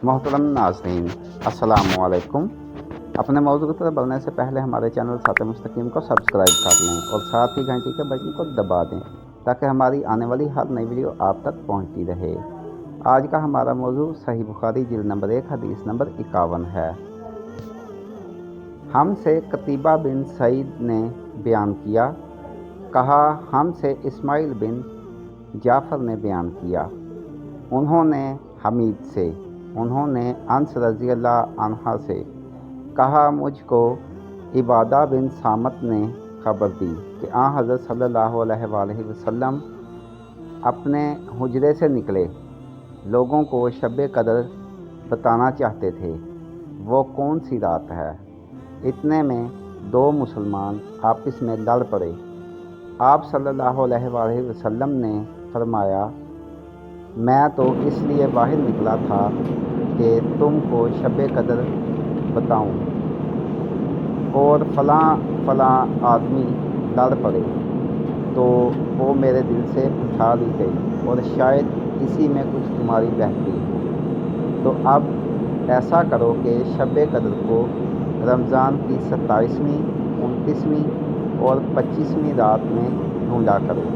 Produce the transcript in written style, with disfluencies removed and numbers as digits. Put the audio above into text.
محترم ناظرین السلام علیکم۔ اپنے موضوع کی طرف بڑھنے سے پہلے ہمارے چینل سات مستقیم کو سبسکرائب کر لیں اور ساتھ ہی گھنٹی کے بٹن کو دبا دیں تاکہ ہماری آنے والی ہر نئی ویڈیو آپ تک پہنچتی رہے۔ آج کا ہمارا موضوع صحیح بخاری جلد نمبر 1 حدیث نمبر 51 ہے۔ ہم سے قتیبہ بن سعید نے بیان کیا، کہا ہم سے اسماعیل بن جعفر نے بیان کیا، انہوں نے حمید سے، انہوں نے انس رضی اللہ عنہ سے، کہا مجھ کو عبادہ بن صامت نے خبر دی کہ حضرت صلی اللہ علیہ وآلہ وسلم اپنے حجرے سے نکلے، لوگوں کو شب قدر بتانا چاہتے تھے، وہ کون سی رات ہے۔ اتنے میں دو مسلمان آپس میں لڑ پڑے۔ آپ صلی اللہ علیہ وآلہ وسلم نے فرمایا، میں تو اس لیے باہر نکلا تھا کہ تم کو شب قدر بتاؤں، اور فلاں فلاں آدمی لڑ پڑے تو وہ میرے دل سے اٹھا لی گئی، اور شاید اسی میں کچھ تمہاری بہتری ہو، تو اب ایسا کرو کہ شب قدر کو رمضان کی 27ویں، 29ویں اور 25ویں رات میں ڈھونڈا کرو